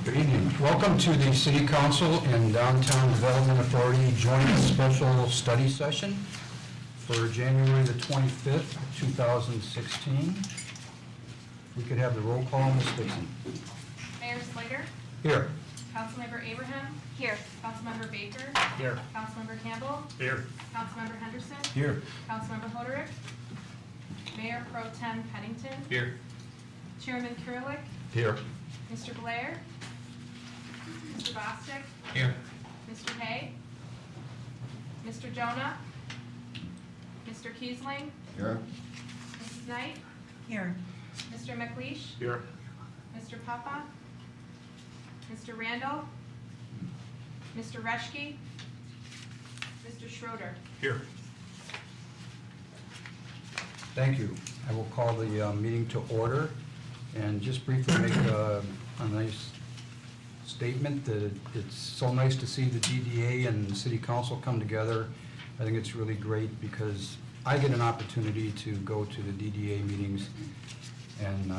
Good evening. Welcome to the City Council and Downtown Development Authority Joint Special Study Session for January the 25th, 2016. We could have the roll call, Ms. Dixon. Mayor Slater? Here. Councilmember Abraham? Here. Councilmember Baker? Here. Councilmember Campbell? Here. Councilmember Henderson? Here. Councilmember Hoderick? Mayor Pro Tem Pennington? Here. Chairman Kurylik? Here. Mr. Blair? Mr. Bostic? Here. Mr. Hay? Mr. Jonah? Mr. Kiesling? Here. Mrs. Knight? Here. Mr. McLeish? Here. Mr. Papa? Mr. Randall? Mr. Reschke? Mr. Schroeder? Here. Thank you. I will call the meeting to order and just briefly make a nice statement that it's so nice to see the DDA and the City Council come together. I think it's really great because I get an opportunity to go to the DDA meetings and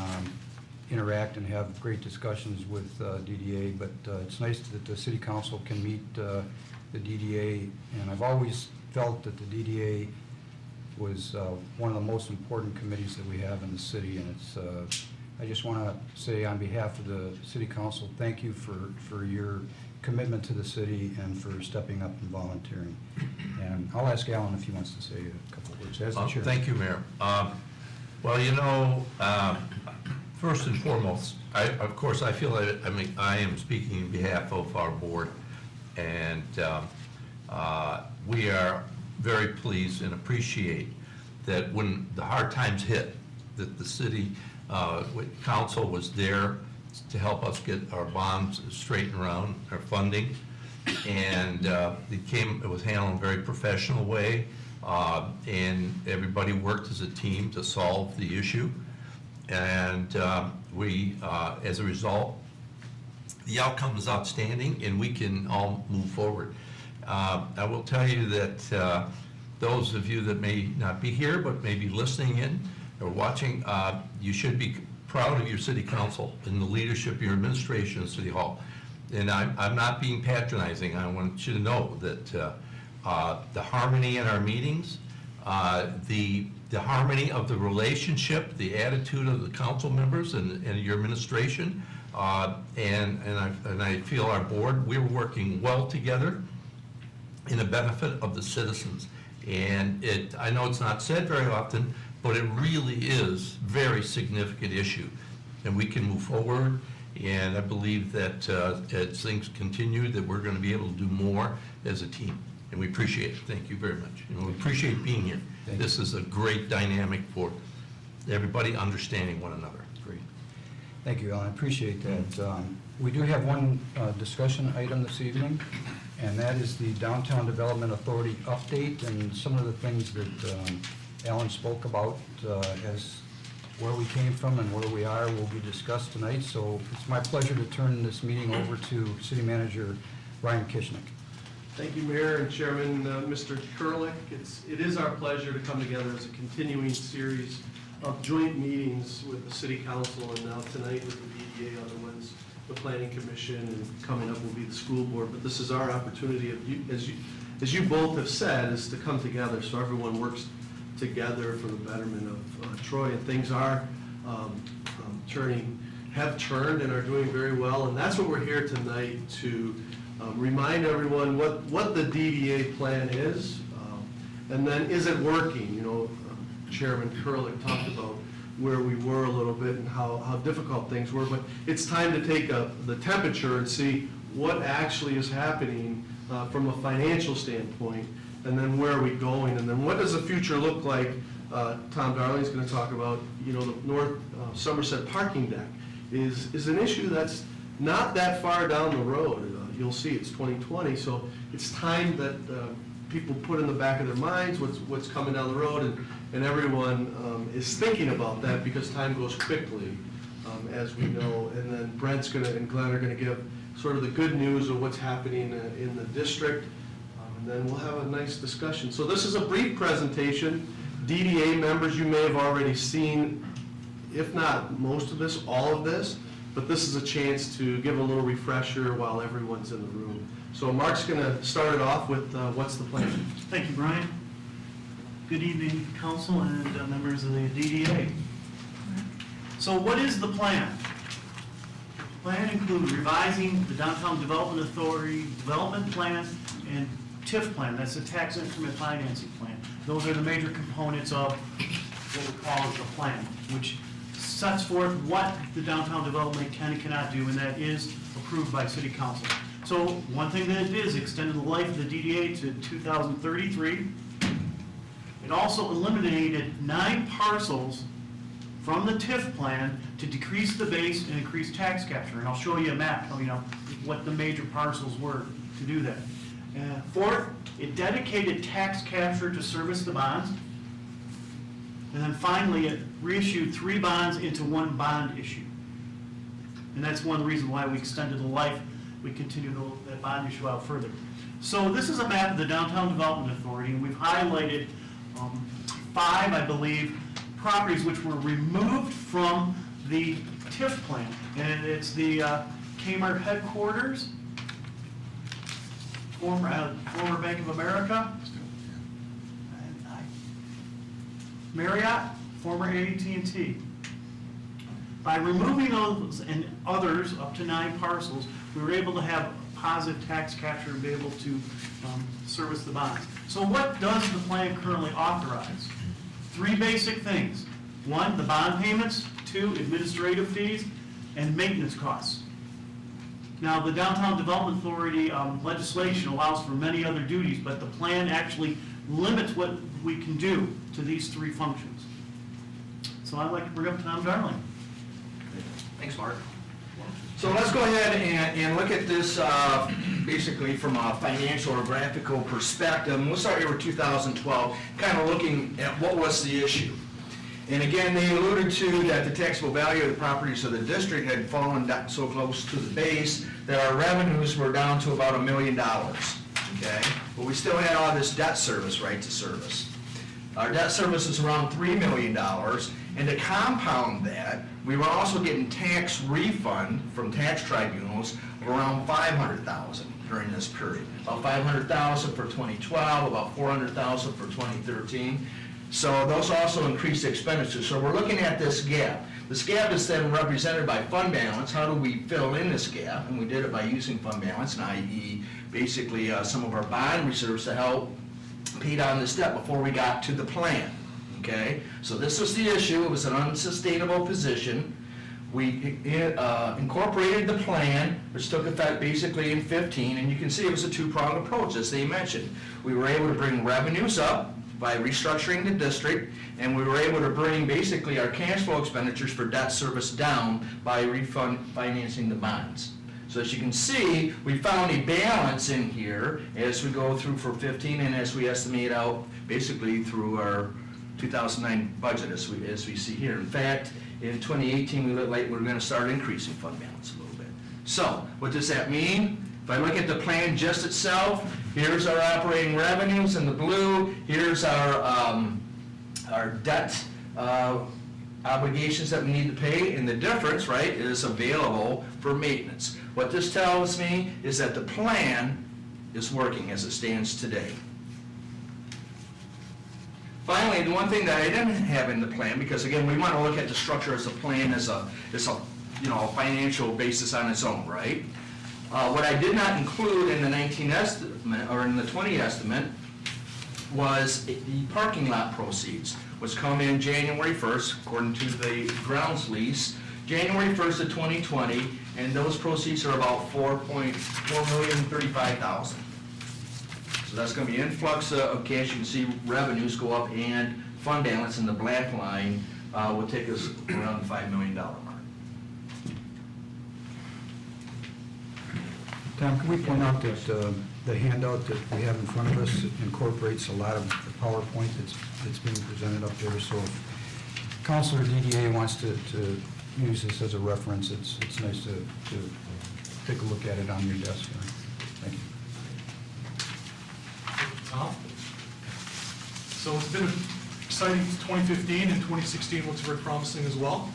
interact and have great discussions with DDA, but it's nice that the City Council can meet the DDA, and I've always felt that the DDA was one of the most important committees that we have in the city, and it's I just want to say on behalf of the City Council, thank you for your commitment to the city and for stepping up and volunteering. And I'll ask Alan if he wants to say a couple of words as the chair. Thank you, Mayor. Well, you know, first and foremost, of course, I feel that I am speaking on behalf of our board, and we are very pleased and appreciate that when the hard times hit, that the city council was there to help us get our bonds straightened around, our funding, and it was handled in a very professional way, and everybody worked as a team to solve the issue, and we, as a result, the outcome is outstanding, and we can all move forward. I will tell you that those of you that may not be here but may be listening in or watching, you should be proud of your city council and the leadership of your administration at City Hall. And I'm not being patronizing. I want you to know that the harmony in our meetings, the harmony of the relationship, the attitude of the council members and your administration, and I feel our board, we're working well together in the benefit of the citizens. And I know it's not said very often, but it really is a very significant issue. And we can move forward, and I believe that as things continue, that we're going to be able to do more as a team. And we appreciate it. Thank you very much. And we appreciate being here. This is a great dynamic for everybody understanding one another. Great. Thank you, Alan. I appreciate that. We do have one discussion item this evening, and that is the Downtown Development Authority update and some of the things that Alan spoke about as where we came from and where we are will be discussed tonight. So it's my pleasure to turn this meeting over to City Manager Ryan Kishnick. Thank you, Mayor and Chairman Mr. Kurylik. It is our pleasure to come together as a continuing series of joint meetings with the City Council, and now tonight with the DDA, other ones, the Planning Commission, and coming up will be the school board. But this is our opportunity, as you both have said, is to come together so everyone works together for the betterment of Troy, and things are have turned and are doing very well, and that's what we're here tonight to remind everyone what the DDA plan is, and then is it working? You know, Chairman Kurylik talked about where we were a little bit and how difficult things were, but it's time to take the temperature and see what actually is happening from a financial standpoint, and then where are we going, and then what does the future look like? Tom Darling's going to talk about, you know, the North Somerset parking deck is an issue that's not that far down the road. You'll see it's 2020, so it's time that people put in the back of their minds what's coming down the road, and everyone is thinking about that because time goes quickly, as we know. And then Brent's and Glenn are going to give sort of the good news of what's happening in the district, and then we'll have a nice discussion. So this is a brief presentation. DDA members, you may have already seen, if not most of this, all of this. but this is a chance to give a little refresher while everyone's in the room. So Mark's going to start it off with what's the plan? Thank you, Brian. Good evening, council and members of the DDA. So what is the plan? The plan includes revising the Downtown Development Authority Development Plan and TIF plan, that's the Tax Increment Financing Plan. Those are the major components of what we call the plan, which sets forth what the downtown development can and cannot do, and that is approved by City Council. So one thing that it is, extended the life of the DDA to 2033. It also eliminated 9 parcels from the TIF plan to decrease the base and increase tax capture. And I'll show you a map, what the major parcels were to do that. Fourth, it dedicated tax capture to service the bonds. And then finally, it reissued 3 bonds into 1 bond issue. And that's one of the reasons why we extended the life. We continue that bond issue out further. So this is a map of the Downtown Development Authority, and we've highlighted 5, I believe, properties which were removed from the TIF plan. And it's the Kmart headquarters, former Bank of America, Marriott, former AT&T. By removing those and others, up to 9 parcels, we were able to have positive tax capture and be able to service the bonds. So what does the plan currently authorize? 3 basic things. 1, the bond payments. 2, administrative fees and maintenance costs. Now, the Downtown Development Authority legislation allows for many other duties, but the plan actually limits what we can do to these 3 functions. So I'd like to bring up Tom Darling. Thanks, Mark. So let's go ahead and look at this basically from a financial or graphical perspective. And we'll start here with 2012, kind of looking at what was the issue. And again, they alluded to that the taxable value of the properties of the district had fallen down so close to the base that our revenues were down to about $1 million, okay? But we still had all this debt service, right, to service. Our debt service is around $3 million, and to compound that, we were also getting tax refund from tax tribunals of around $500,000 during this period. About $500,000 for 2012, about $400,000 for 2013. So those also increased expenditures. So we're looking at this gap. This gap is then represented by fund balance. How do we fill in this gap? And we did it by using fund balance, i.e. basically some of our bond reserves to help pay down this debt before we got to the plan, okay? So this was the issue. It was an unsustainable position. We incorporated the plan, which took effect basically in 15, and you can see it was a 2-pronged approach, as they mentioned. We were able to bring revenues up by restructuring the district, and we were able to bring basically our cash flow expenditures for debt service down by financing the bonds. So as you can see, we found a balance in here as we go through for 15 and as we estimate out basically through our 2009 budget as we see here. In fact, in 2018, we look like we're going to start increasing fund balance a little bit. So what does that mean? If I look at the plan just itself, here's our operating revenues in the blue, here's our debt obligations that we need to pay, and the difference, right, is available for maintenance. What this tells me is that the plan is working as it stands today. Finally, the one thing that I didn't have in the plan, because again, we want to look at the structure as a plan as a financial basis on its own, right? What I did not include in the 19 estimate, or in the 20 estimate, was the parking lot proceeds, which come in January 1st, according to the grounds lease, January 1st of 2020, and those proceeds are about $4,035,000. So that's going to be influx of cash. You can see revenues go up, and fund balance in the black line will take us around the $5 million mark. Tom, can we point out that the handout that we have in front of us incorporates a lot of the PowerPoint that's being presented up there, so if Councilor DDA wants to use this as a reference, it's nice to take a look at it on your desk. Thank you. Tom? So it's been an exciting 2015, and 2016 looks very promising as well.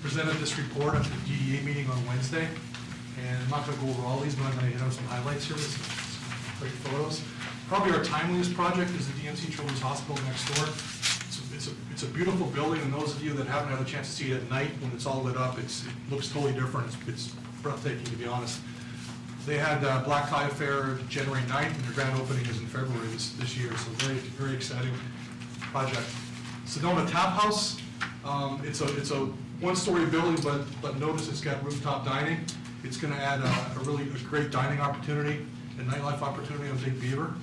presented this report at the DDA meeting on Wednesday, and I'm not gonna go over all these, but I'm gonna hit on some highlights here with some great photos. Probably our timeliest project is the DMC Children's Hospital next door. It's a beautiful building, and those of you that haven't had a chance to see it at night, when it's all lit up, it looks totally different. It's breathtaking, to be honest. They had Black Tie Affair January 9th, and their grand opening is in February this year, so very exciting project. Sedona Tap House, it's a one-story building, but notice it's got rooftop dining. It's gonna add a great dining opportunity and nightlife opportunity on Big Beaver.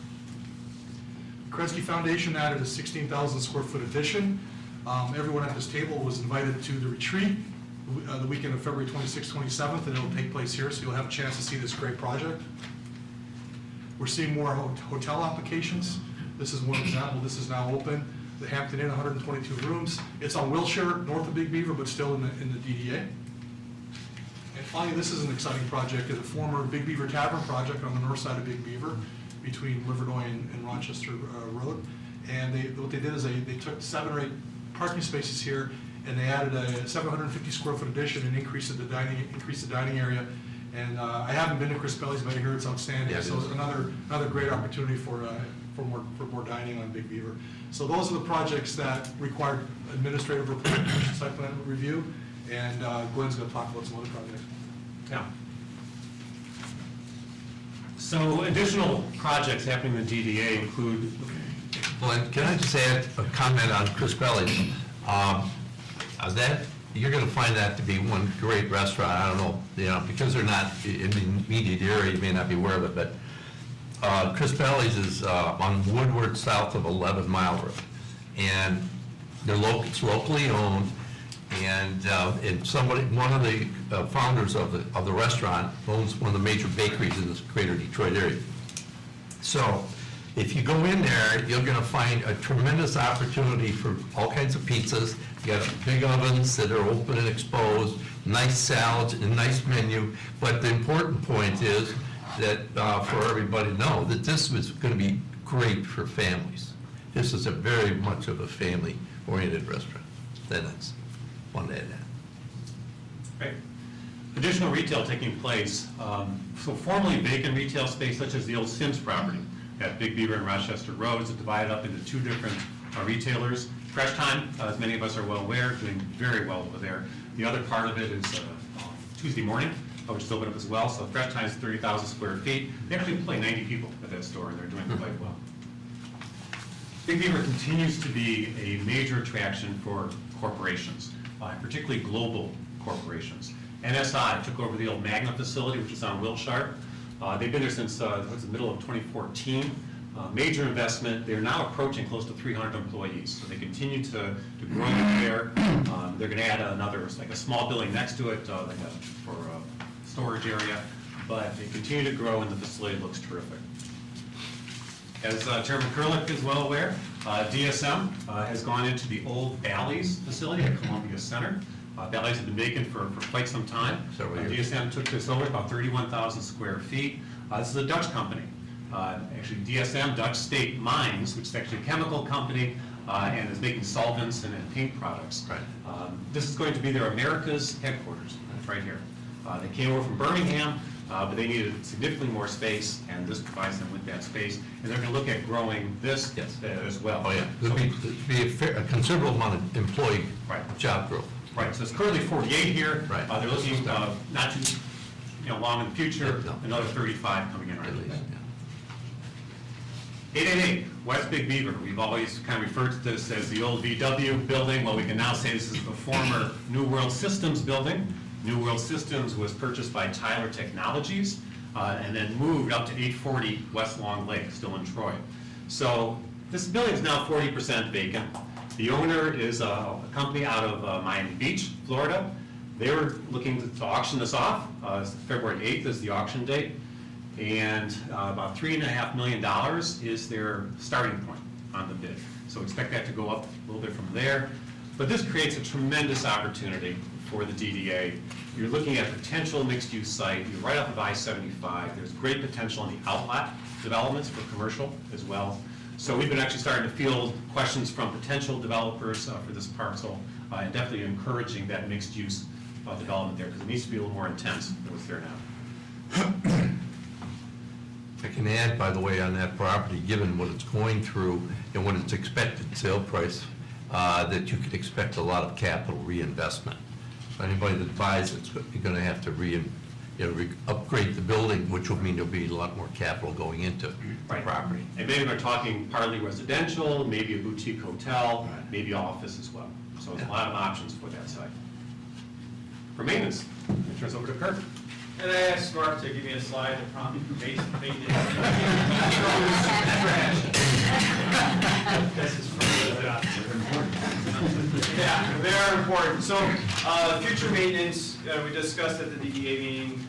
Kresge Foundation added a 16,000 square foot addition. Everyone at this table was invited to the retreat the weekend of February 26th, 27th, and it'll take place here, so you'll have a chance to see this great project. We're seeing more hotel applications. This is one example. This is now open. The Hampton Inn, 122 rooms. It's on Wilshire, north of Big Beaver, but still in the DDA. And finally, this is an exciting project. It's a former Big Beaver Tavern project on the north side of Big Beaver, between Livernois and Rochester Road. And what they did is they took 7 or 8 parking spaces here, and they added a 750 square foot addition and increased the dining area. And I haven't been to Crispelli's, but I hear it's outstanding. Yeah, it so is. it's another great opportunity for more dining on Big Beaver. So those are the projects that required administrative report, site plan review, and Gwen's going to talk about some other projects. Yeah. So additional projects happening in the DDA include, Glenn, can I just add a comment on Crispelli's? That, you're gonna find that to be one great restaurant. I don't know, because they're not in the immediate area, you may not be aware of it, but Crispelli's is on Woodward, south of 11 Mile Road. And it's locally owned, and one of the founders of the restaurant owns one of the major bakeries in this greater Detroit area. So if you go in there, you're gonna find a tremendous opportunity for all kinds of pizzas. You got big ovens that are open and exposed, nice salads, and nice menu. But the important point is that for everybody to know that this is gonna be great for families. This is a very much of a family-oriented restaurant. That's one to add that. right, additional retail taking place. So formerly vacant retail space such as the old Sims property at Big Beaver and Rochester Road is divided up into 2 different retailers. Fresh Time, as many of us are well aware, doing very well over there. The other part of it is Tuesday Morning, which is open up as well. So Fresh Time is 30,000 square feet. They actually employ 90 people at that store, and they're doing quite well. Big Beaver continues to be a major attraction for corporations, particularly global corporations. NSI took over the old Magna facility, which is on Wilshire. They've been there since the middle of 2014. Major investment. They're now approaching close to 300 employees, so they continue to grow there. They're going to add another, like a small building next to it, for a storage area, but they continue to grow, and the facility looks terrific. As Chairman Kurlick is well aware, DSM has gone into the old Bally's facility at Columbia Center. Bally's has been vacant for quite some time. Several years. DSM took this over, about 31,000 square feet. This is a Dutch company. Actually, DSM, Dutch State Mines, which is actually a chemical company and is making solvents and paint products. Right. This is going to be their Americas headquarters, right here. They came over from Birmingham, but they needed significantly more space, and this provides them with that space. And they're going to look at growing this Yes. as well. Oh, yeah. There'll be a considerable amount of employee Right. job growth. Right, so it's currently 48 here. Right. They're looking not too long in the future, No. another 35 coming in right At away. least, yeah. 888 West Big Beaver. We've always kind of referred to this as the old VW building. Well, we can now say this is the former New World Systems building. New World Systems was purchased by Tyler Technologies and then moved up to 840 West Long Lake, still in Troy. So this building is now 40% vacant. The owner is a company out of Miami Beach, Florida. They were looking to auction this off. February 8th is the auction date. And about $3.5 million is their starting point on the bid. So expect that to go up a little bit from there. But this creates a tremendous opportunity for the DDA. You're looking at a potential mixed-use site. You're right off of I-75. There's great potential in the outlet developments for commercial as well. So we've been actually starting to field questions from potential developers for this parcel, and definitely encouraging that mixed-use development there, because it needs to be a little more intense than what's there now. I can add, by the way, on that property, given what it's going through and what its expected sale price, that you could expect a lot of capital reinvestment. So anybody that buys it's going to have to upgrade the building, which will mean there'll be a lot more capital going into the Right. property. And maybe we're talking partly residential, maybe a boutique hotel, maybe office as well. So there's a lot of options for that site. For maintenance, it turns over to Kurt. And I asked Mark to give me a slide to prompt base maintenance. This is for the job. Yeah, they are important. So, future maintenance, we discussed at the DDA meeting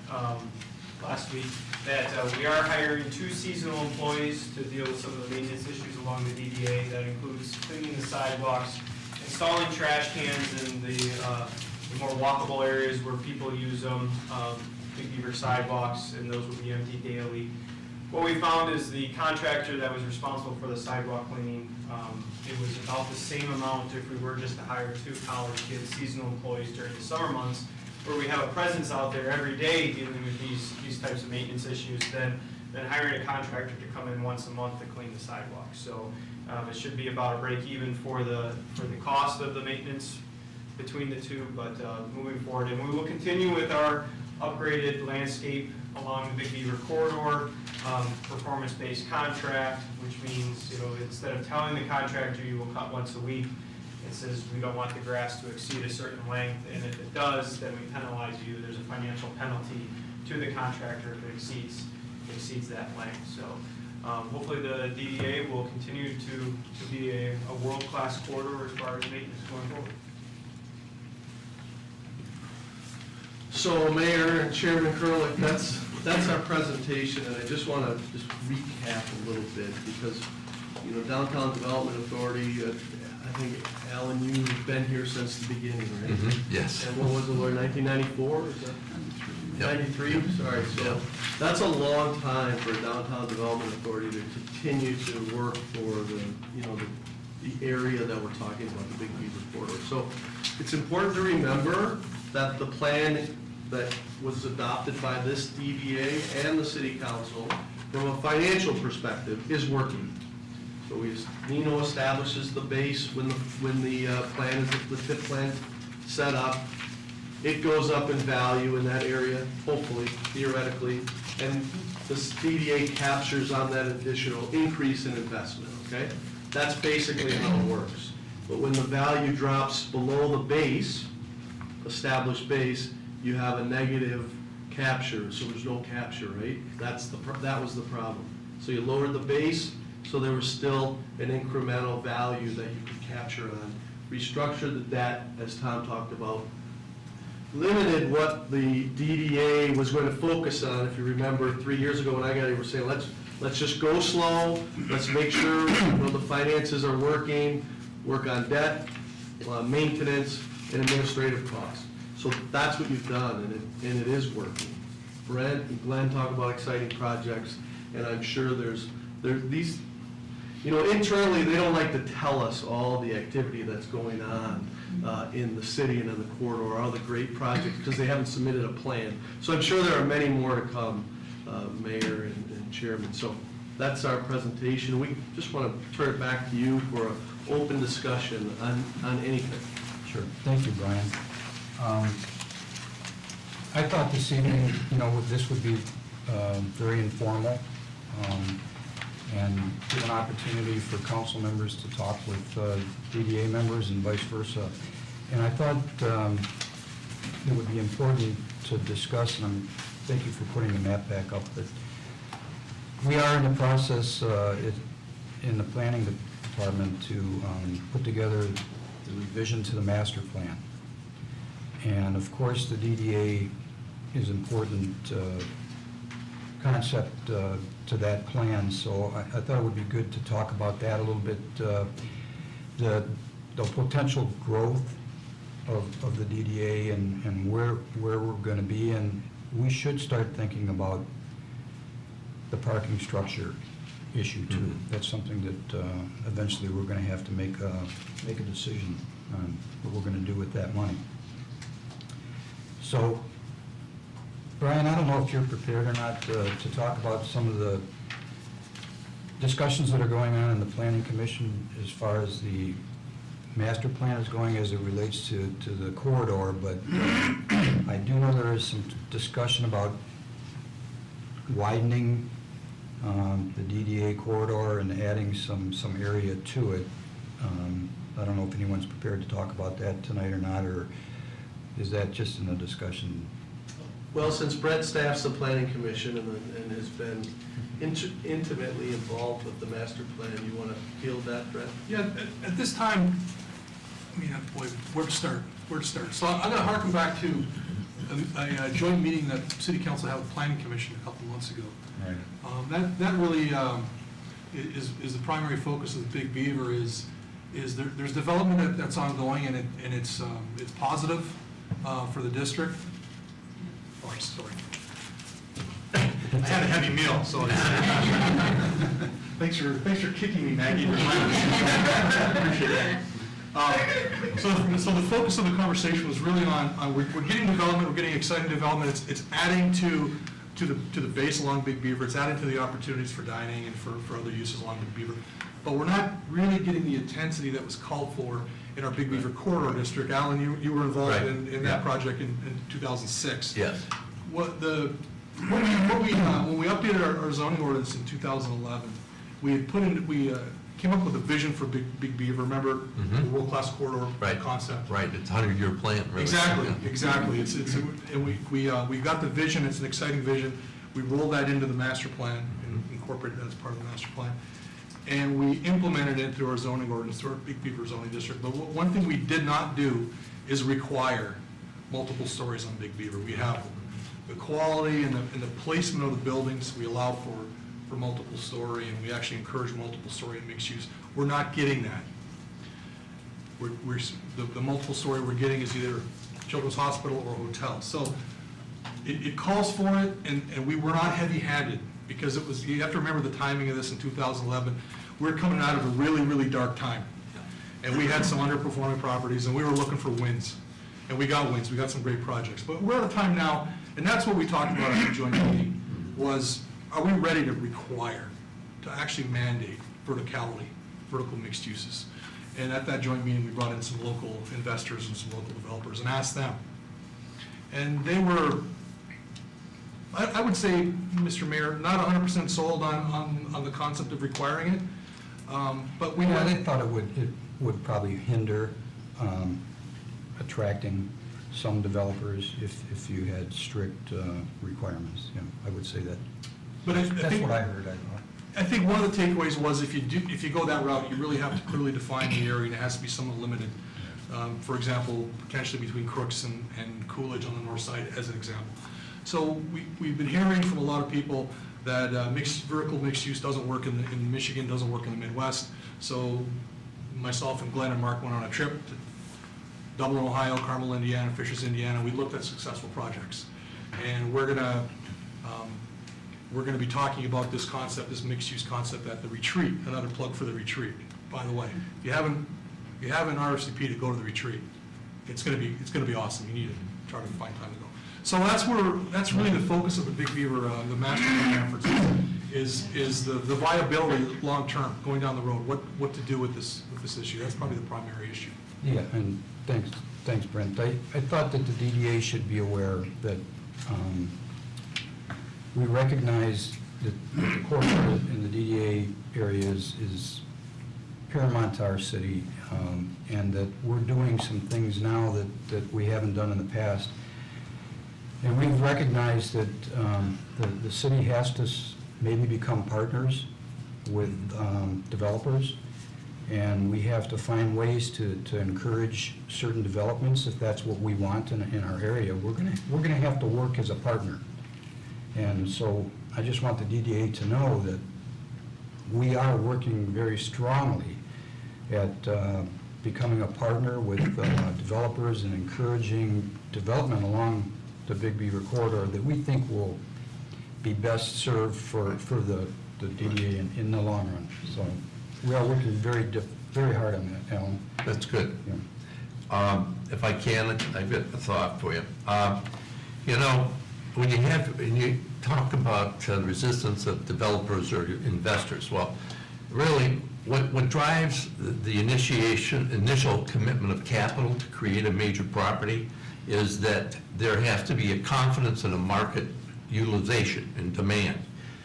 last week that we are hiring 2 seasonal employees to deal with some of the maintenance issues along the DDA. That includes cleaning the sidewalks, installing trash cans in the more walkable areas where people use them, Big Beaver sidewalks, and those will be emptied daily. What we found is the contractor that was responsible for the sidewalk cleaning, it was about the same amount if we were just to hire 2 college kids, seasonal employees during the summer months, where we have a presence out there every day dealing with these types of maintenance issues, than hiring a contractor to come in once a month to clean the sidewalks. So it should be about a break even for the cost of the maintenance between the two, but moving forward, and we will continue with our upgraded landscape along the Big Beaver corridor, performance-based contract, which means, instead of telling the contractor you will cut once a week, it says we don't want the grass to exceed a certain length, and if it does, then we penalize you. There's a financial penalty to the contractor if it exceeds that length. So hopefully the DDA will continue to be a world-class corridor as far as maintenance going forward. So Mayor and Chairman Kurlik, that's our presentation, and I just want to just recap a little bit, because, Downtown Development Authority, I think, Alan, you've been here since the beginning, right? Yes. And what was it, Lord, 1994, is that? Yep. 93, sorry, so that's a long time for Downtown Development Authority to continue to work for the area that we're talking about, the Big Beaver corridor. So it's important to remember that the plan that was adopted by this DDA and the city council, from a financial perspective, is working. So Nino establishes the base when the plan is, the TIP plan set up. It goes up in value in that area, hopefully, theoretically, and this DDA captures on that additional increase in investment, okay? That's basically how it works. But when the value drops below the base, established base, you have a negative capture, so there's no capture, right? That was the problem. So you lowered the base, so there was still an incremental value that you could capture on. Restructured the debt, as Tom talked about. Limited what the DDA was going to focus on. If you remember, 3 years ago when I got here, we were saying, let's just go slow, let's make sure the finances are working, work on debt, maintenance, and administrative costs. So that's what you've done, and it is working. Brent and Glenn talk about exciting projects, and I'm sure there's these, internally, they don't like to tell us all the activity that's going on in the city and in the corridor, all the great projects, because they haven't submitted a plan. So I'm sure there are many more to come, Mayor and Chairman. So that's our presentation. We just want to turn it back to you for an open discussion on anything. Sure. Thank you, Brian. I thought this evening, this would be very informal and give an opportunity for council members to talk with DDA members and vice versa. And I thought it would be important to discuss, and thank you for putting the map back up, that we are in the process in the planning department to put together the revision to the master plan. And of course, the DDA is important concept to that plan, so I thought it would be good to talk about that a little bit, the potential growth of the DDA and where we're going to be, and we should start thinking about the parking structure issue too. That's something that eventually we're going to have to make a decision on what we're going to do with that money. So, Brian, I don't know if you're prepared or not to talk about some of the discussions that are going on in the Planning Commission as far as the master plan is going as it relates to the corridor, but I do know there is some discussion about widening the DDA corridor and adding some area to it. I don't know if anyone's prepared to talk about that tonight or not, or is that just in a discussion? Well, since Brett staffs the planning commission and has been intimately involved with the master plan, you want to field that, Brett? Yeah, at this time, I mean, boy, where to start? So I'm going to harken back to a joint meeting that City Council had with the Planning Commission a couple months ago. Right. That really is the primary focus of the Big Beaver is there's development that's ongoing and it's positive for the district. Oh, I'm sorry. I had a heavy meal, so thanks for kicking me, Maggie. Appreciate that. So the focus of the conversation was really on we're getting development, we're getting exciting development. It's adding to the base along Big Beaver. It's adding to the opportunities for dining and for other uses along Big Beaver. But we're not really getting the intensity that was called for in our Big Beaver corridor district. Alan, you were involved Right. in that project in 2006. Yes. When we updated our zoning ordinance in 2011, we came up with a vision for Big Beaver. Remember the world-class corridor Right. concept? Right, it's a 100-year plan, really. Exactly, Yeah. exactly. And we got the vision. It's an exciting vision. We rolled that into the master plan and incorporated that as part of the master plan. And we implemented it through our zoning ordinance, through our Big Beaver zoning district. But one thing we did not do is require multiple stories on Big Beaver. We have the quality and the placement of the buildings. We allow for multiple story, and we actually encourage multiple story and mixed use. We're not getting that. The multiple story we're getting is either children's hospital or hotel. So it calls for it, and we were not heavy-handed, because it was, you have to remember the timing of this in 2011. We're coming out of a really, really dark time. And we had some underperforming properties, and we were looking for wins. And we got wins, we got some great projects. But we're at a time now, and that's what we talked about at the joint meeting, was, are we ready to require, to actually mandate verticality, vertical mixed uses? And at that joint meeting, we brought in some local investors and some local developers and asked them. And they were, I would say, Mr. Mayor, not 100% sold on the concept of requiring it, but we Yeah, had. they thought it would probably hinder attracting some developers if you had strict requirements. Yeah, I would say that. But I That's think, what I heard, I thought. I think one of the takeaways was if you go that route, you really have to clearly define the area, and it has to be somewhat limited. For example, potentially between Crooks and Coolidge on the north side, as an example. So we've been hearing from a lot of people that vertical mixed use doesn't work in Michigan, doesn't work in the Midwest. So myself and Glenn and Mark went on a trip to Dublin, Ohio, Carmel, Indiana, Fishers, Indiana. We looked at successful projects, and we're gonna be talking about this concept, this mixed-use concept at the retreat. Another plug for the retreat, by the way. If you haven't RSVP to go to the retreat, it's gonna be awesome. You need to try to find time to go. So that's really the focus of the Big Beaver, the master plan efforts is the viability long-term, going down the road, what to do with this issue. That's probably the primary issue. Yeah, and thanks, Brent. I thought that the DDA should be aware that we recognize that the corridor in the DDA area is paramount to our city, and that we're doing some things now that we haven't done in the past. And we've recognized that the city has to maybe become partners with developers, and we have to find ways to encourage certain developments if that's what we want in our area. We're gonna have to work as a partner. And so I just want the DDA to know that we are working very strongly at becoming a partner with developers and encouraging development along the Big Beaver corridor that we think will be best served for the the DDA in the long run. So we are working very hard on that, Alan. That's good. Yeah. If I can, I've got a thought for you. You know, when you talk about the resistance of developers or investors, well, really, what drives the initial commitment of capital to create a major property is that there has to be a confidence in a market utilization and demand.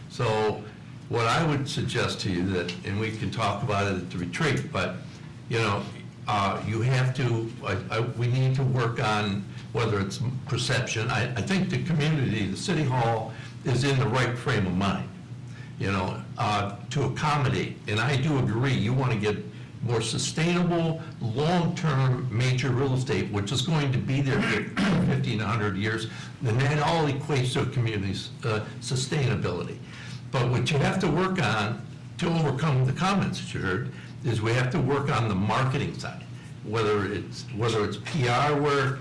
So what I would suggest to you that, and we can talk about it at the retreat, but, you know, you have to, we need to work on whether it's perception. I think the community, the city hall is in the right frame of mind, you know, to accommodate. And I do agree, you want to get more sustainable, long-term major real estate, which is going to be there for 50 and 100 years, and that all equates to a community's sustainability. But what you have to work on to overcome the comments that you heard is we have to work on the marketing side, whether it's PR work,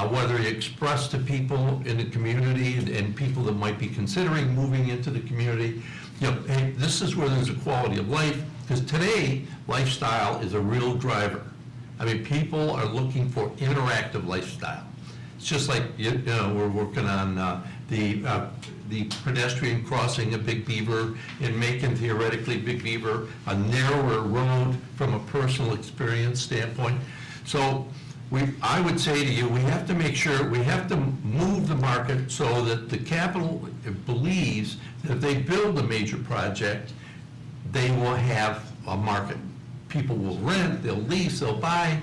whether you express to people in the community and people that might be considering moving into the community, you know, hey, this is where there's a quality of life, because today, lifestyle is a real driver. I mean, people are looking for interactive lifestyle. It's just like, you know, we're working on the pedestrian crossing of Big Beaver and making theoretically Big Beaver a narrower road from a personal experience standpoint. So I would say to you, we have to make sure, we have to move the market so that the capital believes that if they build a major project, they will have a market. People will rent, they'll lease, they'll buy,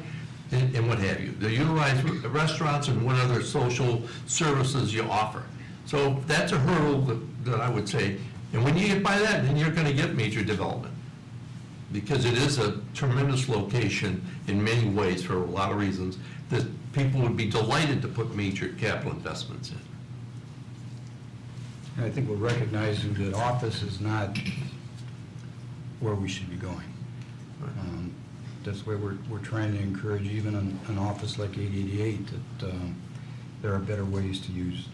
and what have you. They'll utilize restaurants and what other social services you offer. So that's a hurdle that I would say. And when you get by that, then you're going to get major development. Because it is a tremendous location in many ways for a lot of reasons that people would be delighted to put major capital investments in. And I think we're recognizing that office is not where we should be going. That's why we're trying to encourage even an office like 888 that there are better ways to use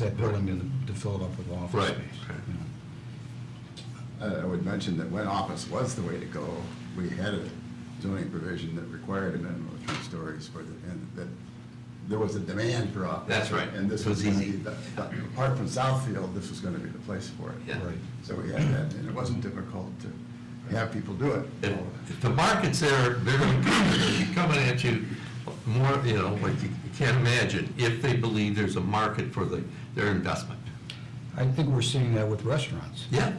that building to fill it up with office Right. space. You know. I would mention that when office was the way to go, we had a zoning provision that required a minimum of 3 stories and that there was a demand for office. That's right. And this It was was going to easy. be, apart from Southfield, this was going to be the place for it. Yeah. Right. So we had that, and it wasn't difficult to have people do it. If the market's there, they're going to be coming at you more, you know, like you can't imagine, if they believe there's a market for their investment. I think we're seeing that with restaurants. Yeah.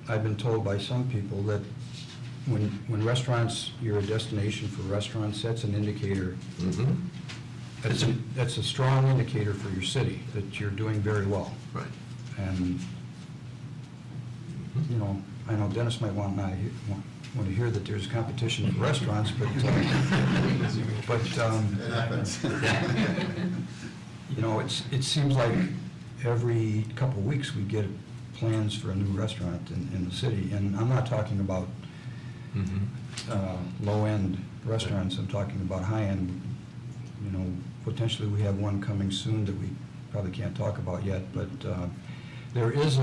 I've been told by some people that when restaurants, you're a destination for restaurants, that's an indicator, Mhm. that's a strong indicator for your city, that you're doing very well. Right. And, you know, I know Dennis might want to hear that there's competition for restaurants, but, It happens. you know, it seems like every couple of weeks we get plans for a new restaurant in the city. And I'm not talking about low-end restaurants, I'm talking about high-end. You know, potentially we have one coming soon that we probably can't talk about yet, but there is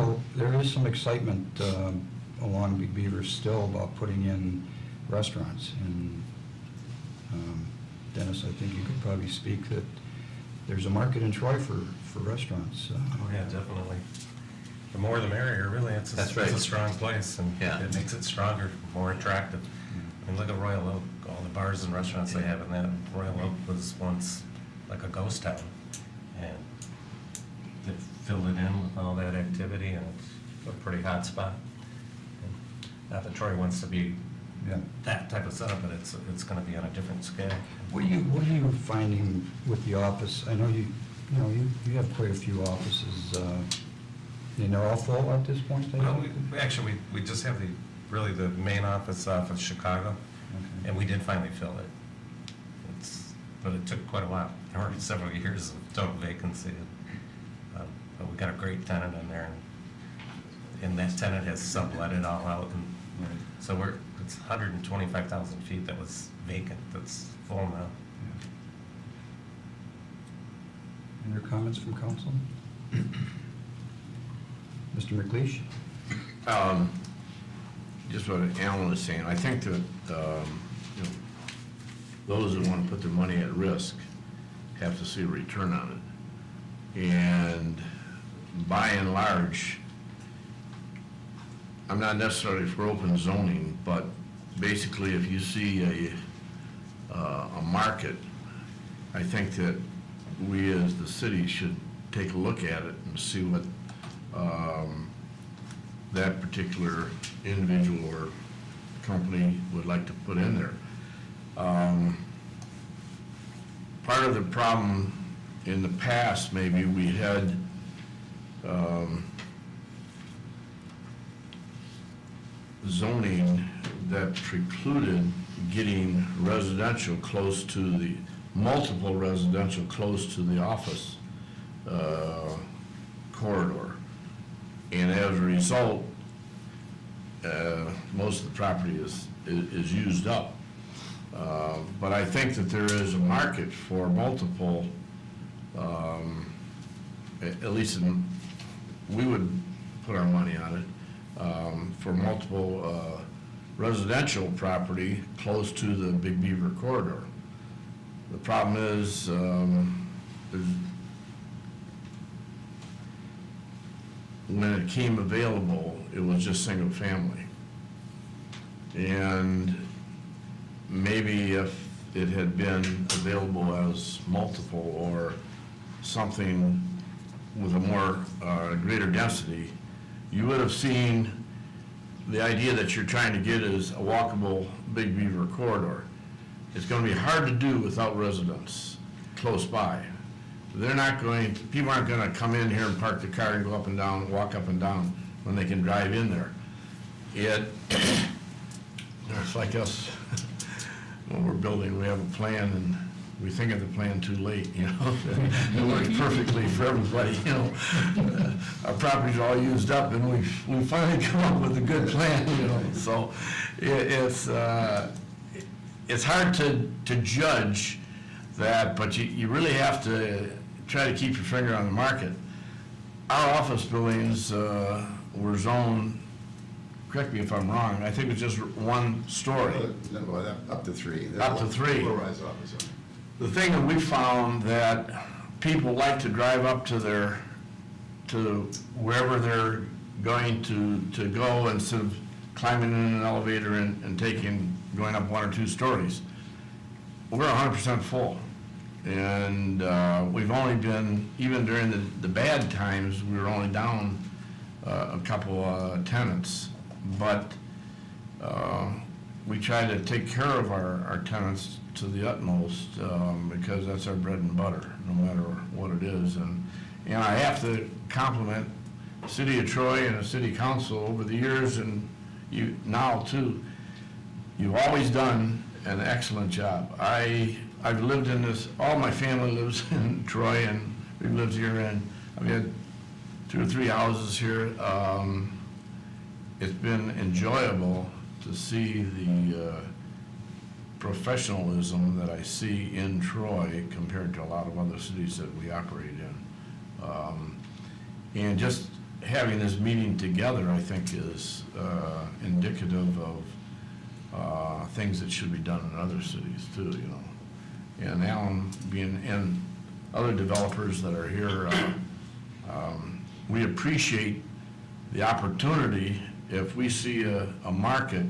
some excitement along Big Beaver still about putting in restaurants. And Dennis, I think you could probably speak that there's a market in Troy for restaurants. Oh, yeah, definitely. The more the merrier, really. It's That's right. a strong place, and Yeah. it makes it stronger, more attractive. I mean, look at Royal Oak, all the bars and restaurants they have in that. Royal Oak was once like a ghost town, and they filled it in with all that activity, and it's a pretty hot spot. And not that Troy wants to be Yeah. that type of setup, but it's going to be on a different scale. What are you finding with the office? I know you have quite a few offices, and they're all full at this point, I Well, think? actually, we just have the main office off of Chicago, Okay. and we did finally fill it. But it took quite a while. There were several years of total vacancy. But we got a great tenant in there, and that tenant has sublet it all out. And so it's 125,000 feet that was vacant, that's full now. Any other comments from council? Mr. McLeish? Just what Alan was saying, I think that, those that want to put their money at risk have to see a return on it. And by and large, I'm not necessarily for open zoning, but basically if you see a market, I think that we as the city should take a look at it and see what that particular individual or company would like to put in there. Part of the problem in the past, maybe we had zoning that precluded getting residential close to the, multiple residential close to the office corridor. And as a result, most of the property is used up. But I think that there is a market for multiple, at least we would put our money on it, for multiple residential property close to the Big Beaver corridor. The problem is, when it came available, it was just single family. And maybe if it had been available as multiple or something with a more, greater density, you would have seen the idea that you're trying to get is a walkable Big Beaver corridor. It's going to be hard to do without residents close by. They're not going, people aren't going to come in here and park the car and go up and down, walk up and down when they can drive in there. It's like us, when we're building, we have a plan and we think of the plan too late, you know? It works perfectly for everybody, you know? Our property's all used up and we finally come up with a good plan, you know? So it's hard to judge that, but you really have to try to keep your finger on the market. Our office buildings were zoned, correct me if I'm wrong, I think it's just one story. No, up to three. Up to three. Low-rise office. The thing that we found that people like to drive up to wherever they're going to go instead of climbing in an elevator and going up 1 or 2 stories. We're 100% full. And we've only been, even during the bad times, we were only down a couple tenants. But we try to take care of our tenants to the utmost because that's our bread and butter, no matter what it is. And I have to compliment the City of Troy and the City Council over the years, and you now too. You've always done an excellent job. I've lived in this, all my family lives in Troy, and we've lived here, and I've had 2 or 3 houses here. It's been enjoyable to see the professionalism that I see in Troy compared to a lot of other cities that we operate in. And just having this meeting together, I think, is indicative of things that should be done in other cities too, you know. And Alan and other developers that are here, we appreciate the opportunity if we see a market,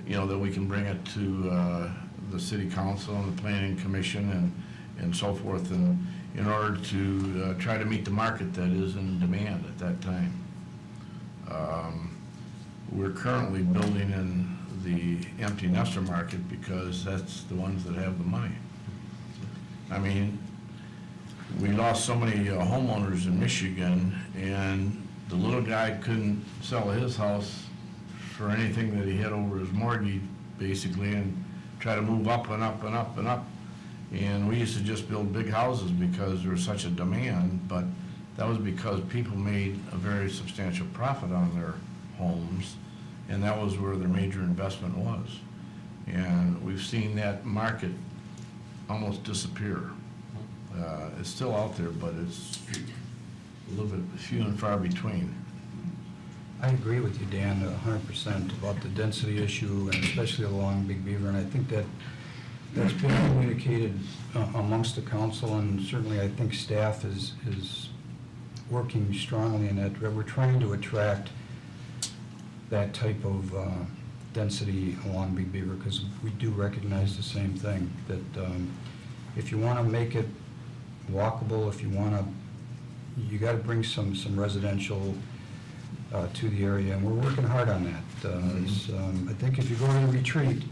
you know, that we can bring it to the City Council and the Planning Commission and so forth, and in order to try to meet the market that is in demand at that time. We're currently building in the empty nester market because that's the ones that have the money. I mean, we lost so many homeowners in Michigan, and the little guy couldn't sell his house for anything that he had over his mortgage, basically, and try to move up and up and up and up. And we used to just build big houses because there was such a demand, but that was because people made a very substantial profit on their homes, and that was where their major investment was. And we've seen that market almost disappear. It's still out there, but it's a little bit few and far between. I agree with you, Dan, 100% about the density issue, and especially along Big Beaver, and I think that that's been communicated amongst the council, and certainly I think staff is working strongly in that. We're trying to attract that type of density along Big Beaver, because we do recognize the same thing, that if you want to make it walkable, if you want to, you got to bring some residential to the area, and we're working hard on that. I think if you go to the retreat,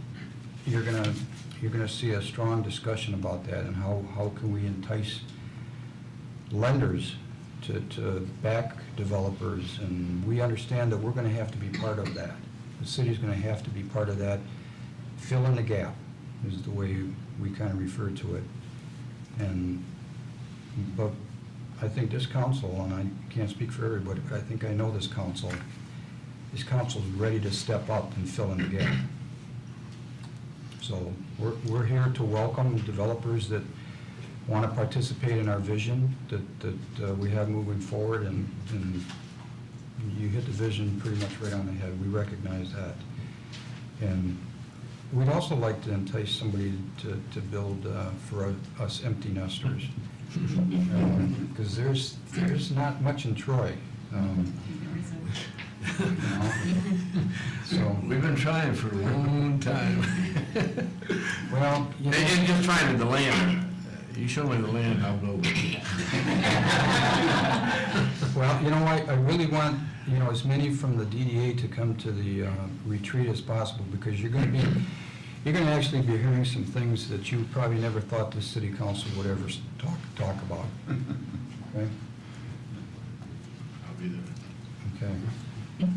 you're gonna see a strong discussion about that, and how can we entice lenders to back developers, and we understand that we're gonna have to be part of that. The city's gonna have to be part of that. Fill in the gap is the way we kind of refer to it. But I think this council, and I can't speak for everybody, but I think I know this council's ready to step up and fill in the gap. So we're here to welcome developers that want to participate in our vision that we have moving forward, and you hit the vision pretty much right on the head. We recognize that. And we'd also like to entice somebody to build for us empty nesters. Because there's not much in Troy. So We've been trying for a long time. well, you know, And just trying to the land. You show me the land, I'll go with you. well, you know, I really want, you know, as many from the DDA to come to the retreat as possible, because you're going to actually be hearing some things that you probably never thought the city council would ever talk about. Okay? I'll be there. Okay.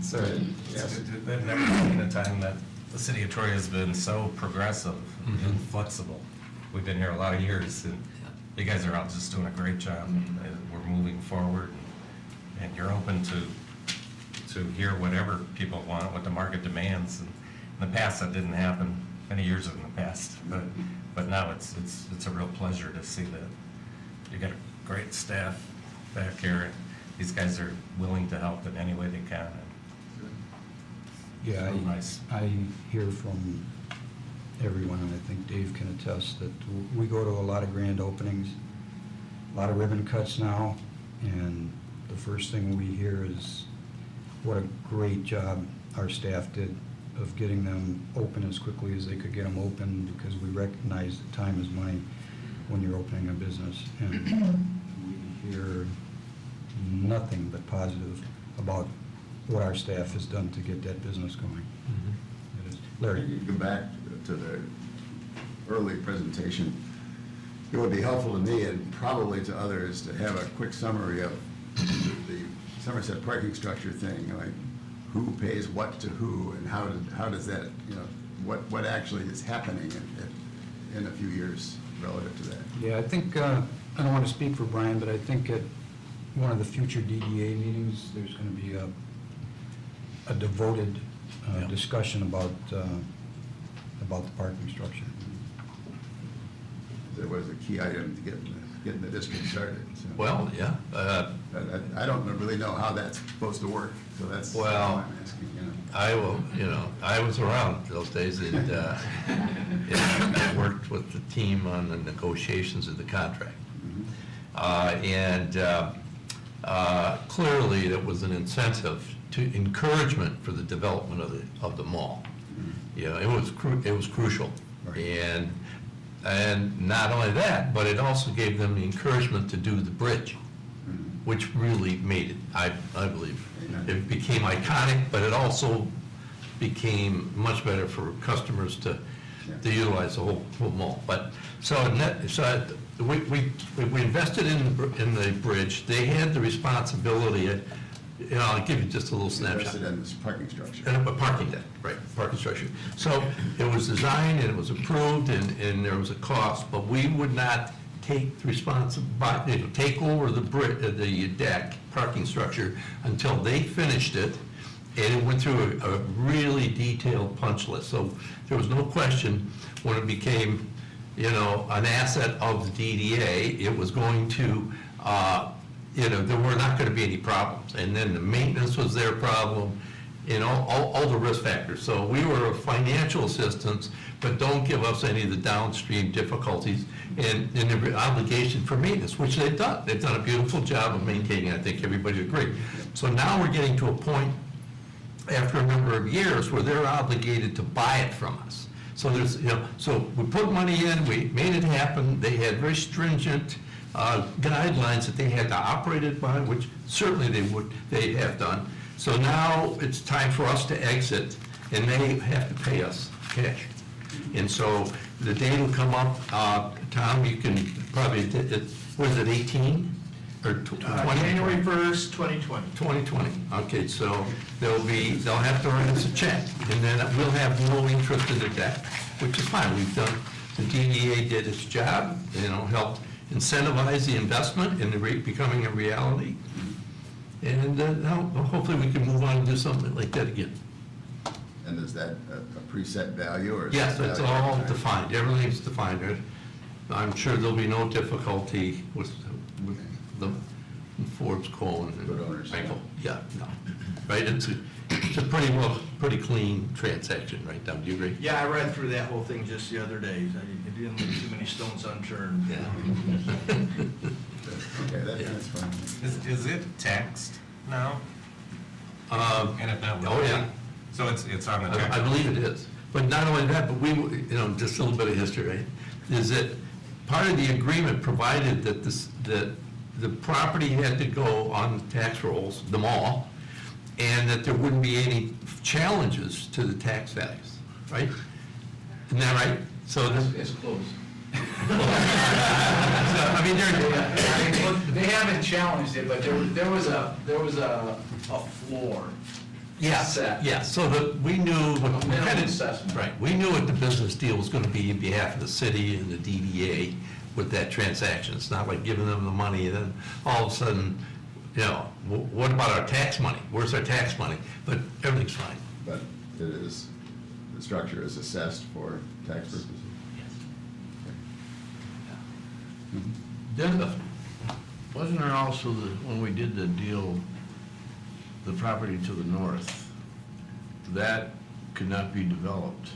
So, there's never been a time that the city of Troy has been so progressive and flexible. We've been here a lot of years, and you guys are out just doing a great job. And we're moving forward, and you're open to hear whatever people want, what the market demands. And in the past, that didn't happen, many years in the past, but now it's a real pleasure to see that you got a great staff back here, and these guys are willing to help in any way they can. Yeah, Real nice. I hear from everyone, and I think Dave can attest, that we go to a lot of grand openings, a lot of ribbon cuts now, and the first thing we hear is what a great job our staff did of getting them open as quickly as they could get them open, because we recognize that time is money when you're opening a business. And we hear nothing but positive about what our staff has done to get that business going. It is. Larry? You go back to the early presentation. It would be helpful to me, and probably to others, to have a quick summary of the Somerset parking structure thing, like who pays what to who, and how does that, you know, what actually is happening in a few years relative to that. Yeah, I think, I don't want to speak for Brian, but I think at one of the future DDA meetings, there's going to be a devoted discussion about the parking structure. That was a key item to getting the district started. So. Well, yeah. I don't really know how that's supposed to work, so that's Well, all I'm asking. You know. I will, I was around those days, and I worked with the team on the negotiations of the contract. Clearly, there was an incentive to encouragement for the development of the mall. You know, it was crucial. Right. And not only that, but it also gave them the encouragement to do the bridge, which really made it, I believe. It became iconic, but it also became much better for customers to utilize the whole mall. But we invested in the bridge. They had the responsibility. I'll give you just a little snapshot. Invested in this parking structure. And a parking deck, right, parking structure. So it was designed and it was approved and there was a cost, but we would not take the responsibility, take over the deck, parking structure, until they finished it, and it went through a really detailed punch list. So there was no question when it became, an asset of the DDA, it was going to you know, there were not gonna be any problems. And then the maintenance was their problem, and all the risk factors. So we were a financial assistance, but don't give us any of the downstream difficulties and the obligation for maintenance, which they've done. They've done a beautiful job of maintaining, I think everybody agreed. So now we're getting to a point, after a number of years, where they're obligated to buy it from us. So there's, you know, so we put money in, we made it happen, they had very stringent guidelines that they had to operate it by, which certainly they have done. So now it's time for us to exit, and they have to pay us cash. And so the date will come up, Tom, you can probably, what is it, 18? Or 20? January 1st, 2020. 2020, okay, so they'll have to write us a check, and then we'll have no interest in the debt, which is fine, we've done, the DDA did its job, you know, helped incentivize the investment in the becoming a reality, and now hopefully we can move on and do something like that again. And is that a preset value or? is Yes, that it's value all over time? defined, everything's defined. I'm sure there'll be no difficulty with the Forbes, Cole, and Good owners. Michael. Yeah, no, right, it's a pretty clean transaction, right, Tom, do you agree? Yeah, I read through that whole thing just the other day. I didn't leave too many stones unturned. Yeah. Okay, that's fine. Is it taxed now? And if not, Oh, yeah. So it's on the tax? I believe it is. But not only that, but we, you know, just a little bit of history, right? Is that part of the agreement provided that that the property had to go on tax rolls, them all, and that there wouldn't be any challenges to the tax values, right? Isn't that right? So this, It's close. I mean, They haven't challenged it, but there was a floor. yeah, Set. yeah, so that we knew what A minimum kind of, assessment. right, we knew what the business deal was gonna be on behalf of the city and the DDA with that transaction. It's not like giving them the money and then all of a sudden, you know, what about our tax money? Where's our tax money? But everything's fine. But it is, the structure is assessed for tax purposes? Wasn't there also, when we did the deal, the property to the north, that could not be developed?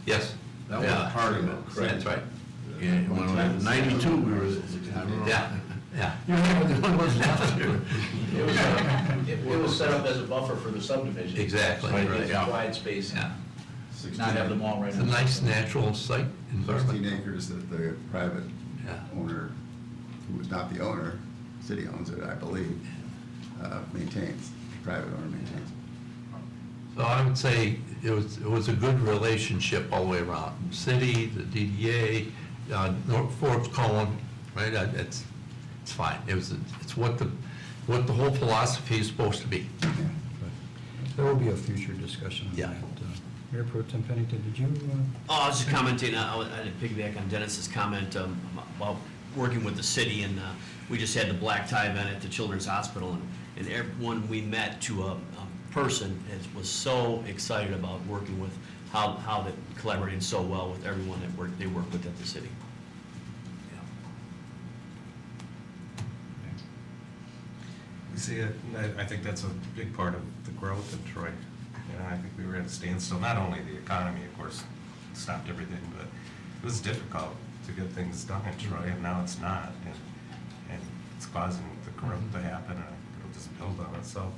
Yes? That was Yeah. part of it. That's right. Yeah, when we were 92, we were, I don't know. Yeah, yeah. You were the only ones left here. It was set up as a buffer for the subdivision. Exactly, So it right, gives yeah. wide space, Yeah. not have them all right. It's a nice natural site environment. 16 acres that the private Yeah. owner, who is not the owner, city owns it, I believe, maintains, private owner maintains. So I would say it was a good relationship all the way around. City, the DDA, North Forbes, Cohen, right? It's fine. It's what the whole philosophy is supposed to be. There will be a future discussion on Yeah. that. Mayor Pro Tem Pennington, did you? Oh, I was just commenting, I piggyback on Dennis's comment about working with the city, and we just had the black tie event at the Children's Hospital, and everyone we met to a person was so excited about working with how they collaborating so well with everyone that they work with at the city. You see, I think that's a big part of the growth in Troy. You know, I think we were at a standstill, not only the economy, of course, stopped everything, but it was difficult to get things done in Troy, and now it's not. And it's causing the growth to happen, and it'll just build on itself.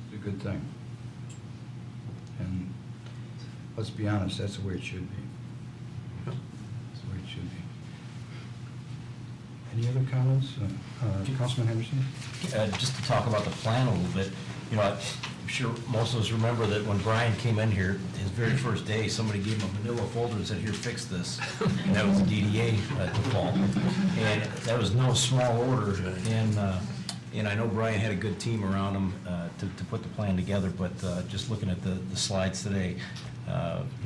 It's a good thing. And let's be honest, that's the way it should be. That's the way it should be. Any other comments? Councilman Henderson? Just to talk about the plan a little bit, you know, I'm sure most of us remember that when Brian came in here, his very first day, somebody gave him a manila folder and said, here, fix this. And that was the DDA default. And that was no small order. And I know Brian had a good team around him to put the plan together, but just looking at the slides today,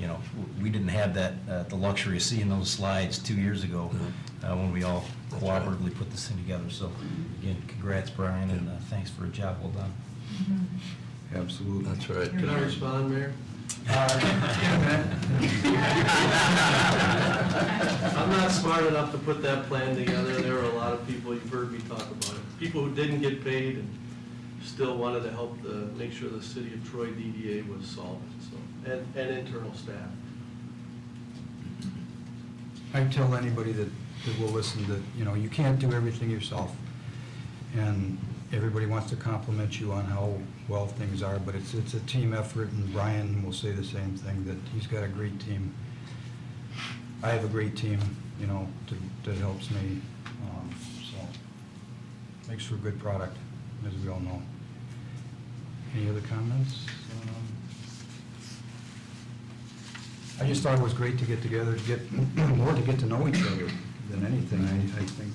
you know, we didn't have that, the luxury of seeing those slides 2 years ago when we all cooperatively put this thing together. So again, congrats, Brian, and thanks for a job well done. Absolutely. That's right. Can I respond, Mayor? I'm not smart enough to put that plan together. There were a lot of people, you've heard me talk about it, people who didn't get paid and still wanted to help make sure the city of Troy DDA was solvent, so, and internal staff. I tell anybody that will listen that, you know, you can't do everything yourself. And everybody wants to compliment you on how well things are, but it's a team effort, and Brian will say the same thing, that he's got a great team. I have a great team, you know, that helps me, so makes for a good product, as we all know. Any other comments? I just thought it was great to get together, to get more to get to know each other than anything. I think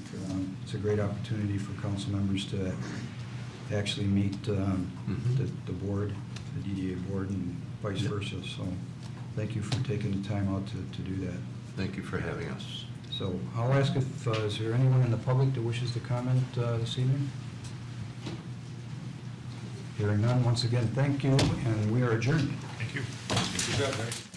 it's a great opportunity for council members to actually meet the board, the DDA board, and vice versa. So thank you for taking the time out to do that. Thank you for having us. So I'll ask if, is there anyone in the public that wishes to comment this evening? Hearing none, once again, thank you, and we are adjourned. Thank you. Good job, guys.